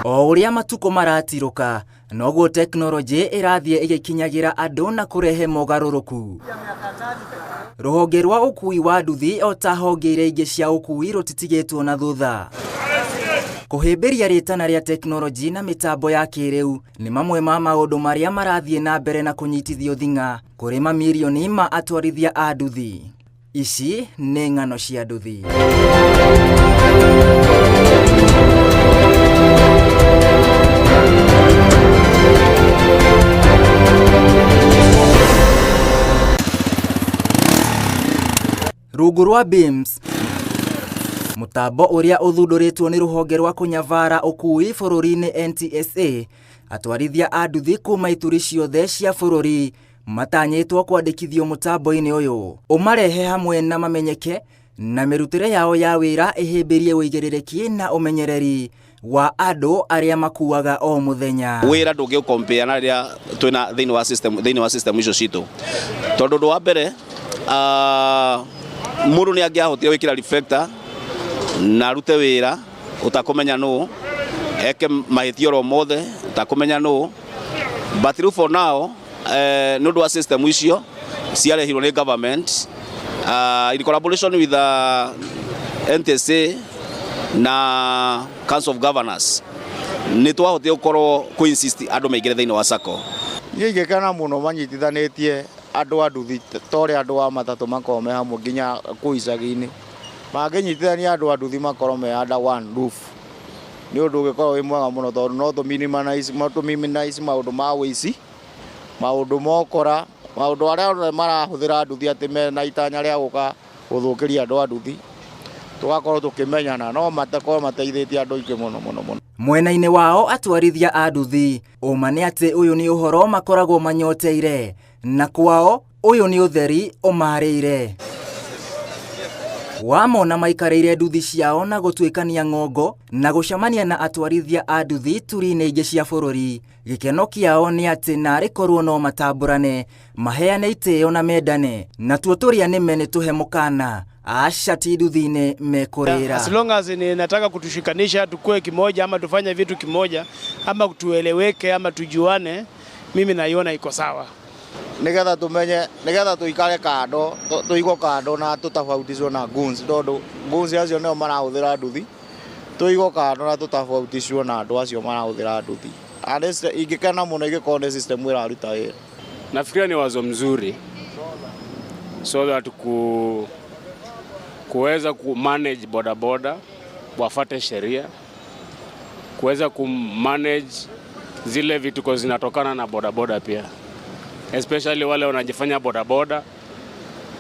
O uria matuko maratiruka noguo teknoloji irathie igikinyagira andu na kurehe mogaruruku. Ruhonge rwa ukui wa nduthi o ta honge iria ingi cia ukui rutitigitwo na thutha. Kuhimbiria ritana ria teknoloji na mitambo ya kiriu ni mamwe ma maundu maria marathie na mbere na kunyitithio thinga kuri mamirioni ma atwarithia a nduthi. Ici ni ng'ano cia nduthi. Rungu rwa BIMS, mutambo uria uthunduritwo ni ruhonge rwa kunyavara ukui bururi-ini NTSA, atwarithia a nduthi kuma ituri ciothe cia bururi matanyitwo kwandikithio mutambo-ini uyu umarehe hamwe na mamenyeke na mirutire yao ya wira ihimbirie uigiririkia na umenyereri wa andu aria makuaga o muthenya. Wira ndungi compare na ria twina thini wa system icio citu tondu ndu wa mbere mundu ni angiahotire wikira reflector na rute wira utakumenya nu eke mahithioro mothe utakumenya nu but for now nundu wa system icio ciarehirwo ni government in collaboration with the NTSA na Council of Governors ni twahotire gukorwo ku insist andu maigire thini wa sacco. Ngikena muno manyitithanitie andu a nduthi tore andu a matatu makome hamwe nginya ku icagi-ini manginyitithania andu a nduthi makoro me under one roof ni undu ugikorwo wi mwega muno tondu no tu minimize maundu ma wici, maundu mokora, maundu aria marahuthira nduthi ati mena itanya ria guka guthukiria andu a nduthi tugakorwo tukimenyana no matakorwo mateithitie andu ingi muno. Mwena-ini wao atwarithia a nduthi uma ni ati uyu ni uhoro makoragwo manyoteire na kwao uyu ni utheri umarire. Wamona maikarire nduthi ciao na gutwikania ng'ongo na gucamania na atwarithia a nduthi turi-ini ingi cia bururi, gikeno kiao ni ati nari korwo no matamburane maheane itio na mendane na tuo turia nime ni tuhe mukana ashati nduthi-ini mekurira. As long as nataka kutushikanisha tukue kimoja ama tufanye vitu kimoja ama tueleweke ama tujuane, mimi naiona iko sawa. Nigetha tumenye, nigetha tuikare kando, tuigo kando na tutafautishwo na guns tondu guns acio nio marahuthira nduthi, tuigo kando na tutafautishwo na andu acio marahuthira nduthi. Anese ingikena muno igikorwo system iraruta wira. Nafikiria ni wazo mzuri so that kuweza kumanage bodaboda wafuate sheria, kuweza kumanage zile vitu zinatokana na bodaboda pia, especially wale wanajifanya bodaboda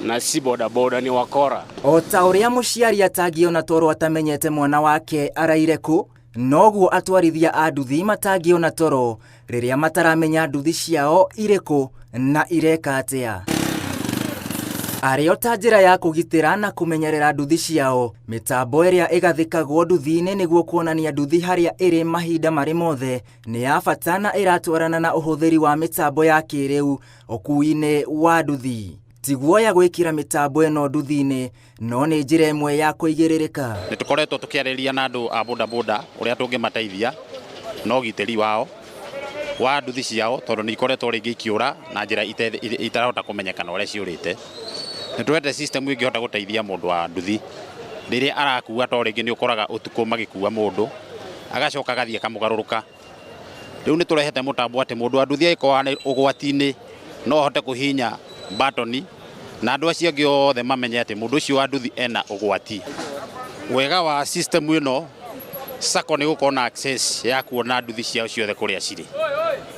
na si bodaboda ni wakora. O ta uria muciari atangiona toro atamenyete mwana wake araire ku, noguo atwarithia a nduthi matangiona toro riria mataramenya nduthi ciao iriku na ireka atia. Ario ta njira ya kugitira na kumenyerera nduthi ciao, mitambo iria igathikagwo nduthi-ini niguo kuonania nduthi haria iri mahinda mari mothe ni ya bata na iratwarana na uhuthiri wa mitambo ya kiriu ukui-ini wa nduthi. Tiguo ya gwikira mitambo eno nduthi-ini no ni njira imwe ya kuigiririka. Nitukoretwo tukiariria na andu a bodaboda uria tungimateithia no gitiri wao wa nduthi ciao tondu ni ikoretwo ringi ikiura na njira itarahota kumenyekana uria ciurite. Nitwete system ingihota guteithia mundu wa nduthi riria arakua to ringi ni ukoraga utuko magikua mundu agacoka gathie kamugaruruka. Riu ni turehete mutambo ati mundu wa nduthi aiko ugwati-ini no hote kuhinya batoni na andu acio angi othe mamenye ati mundu ucio wa nduthi ena ugwati. Wega wa system ino sacco ni gukorwo na access ya kuona nduthi ciao ciothe kuria ciri,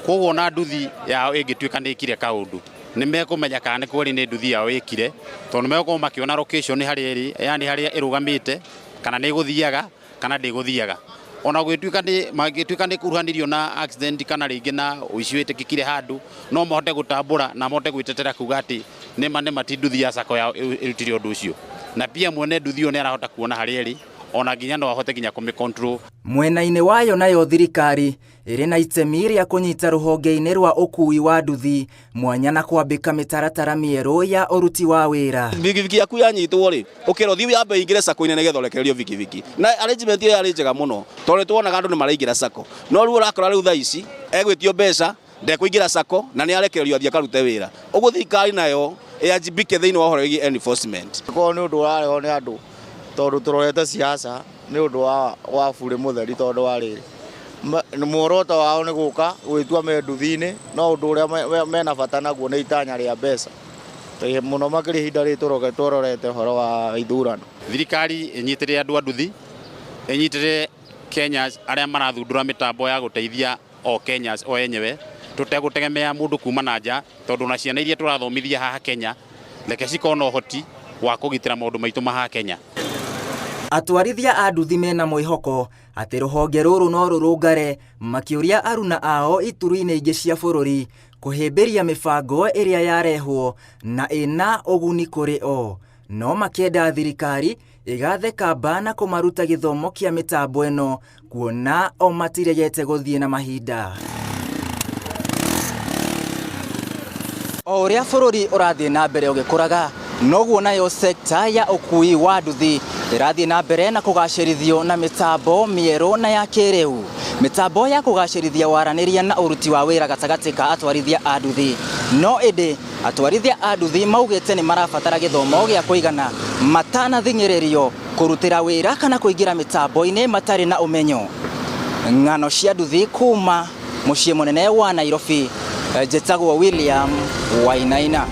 koguo na nduthi yao ingituika ni ikire kaundu ni mekumenya kana kweli ni nduthi yao ikire tondu megukorwo makiona location haria iri, yani haria irugamite kana ni guthiaga kana ndiguthiaga. Ona gwituika ni kuruhanirio na accident kana ringi na uici witikikire handu no mahote gutambura na mahote gwitetera kuga ati nima ti nduthi ya sacco yao irutire undu ucio. Na pia mwene nduthi ni arahota kuona haria iri ona nginya no ahote nginya kũmĩ-control. Mwena-inĩ wayo nayo thirikari ĩrĩ na itemi rĩa kũnyita rũhonge-inĩ rwa ũkui wa nduthi mwanya na kwambĩka mĩtaratara mĩerũ ya ũruti wa wĩra. Bikibiki yaku yanyitwo rĩ ũkĩra ũthiĩ wambe ingĩre sako-inĩ nĩgetha ũrekererio bikibiki, na arrangement ĩyo yarĩ njega mũno tondũ tuonaga andũ nĩ maraingĩra sako, no rĩu ũrakora rĩu thaa ici egwĩtio mbeca ndekũingĩra sako na nĩ arekererio athiĩ akarute wĩra. Ũguo thirikari nayo ĩajibike thĩinĩ wa ũhoro wĩgiĩ enforcement. Ko nĩ ũndũ ũrarehwo nĩ andũ tondũ tũrorete siasa nĩ ũndũ wa bure mũtheri tondũ wa rĩrĩ muoroto wao nĩ gũka gwĩtua me nduthi-inĩ, no ũndũ ũrĩa mena bata naguo nĩ itanya rĩa mbeca mũno makĩria ihinda rĩrĩ tũrorete ũhoro wa ithurano. Thirikari ĩnyitĩrĩre andũ a nduthi, ĩnyitĩrĩre Kenyans arĩa marathundũra mĩtambo ya gũteithia o Kenyans o enyewe, tũtegũtegemea mũndũ kuma na nja tondũ na ciana iria tũrathomithia haha Kenya reke cikona ũhoti wa kũgitĩra maũndũ maitũ maha Kenya. Atwarithia a nduthi mena mwĩhoko atĩ rũhonge rũrũ no rũrũngare makĩũria aruna ao ituru-inĩ ingĩ cia bũrũri kũhĩmbĩria mĩbango ĩrĩa yarehwo na ĩna ũguni kũrĩ o, no makĩenda thirikari ĩgathe kamba na kũmaruta gĩthomo kĩa mĩtambo ĩno kuona o matiregete gũthiĩ na mahinda. O ũrĩa bũrũri ũrathiĩ na mbere ũgĩkũraga, noguo nayo sekta ya ũkui wa nduthi ĩrathiĩ na mbere na kũgacĩrithio na mĩtambo mĩerũ na ya kĩrĩu. Mĩtambo ya kũgacĩrithia waranĩria na ũruti wa wĩra gatagatĩ ka atwarithia a nduthi. No ĩndĩ atwarithia a nduthi maugĩte nĩ marabatara gĩthomo gĩa kũigana matanathing'ĩrĩrio kũrutĩra wĩra kana kũingĩra mĩtambo-inĩ matarĩ na ũmenyo. Ng'ano cia nduthi kuma mũciĩ mũnene wa Nairobi, njĩtagwo William Wainaina.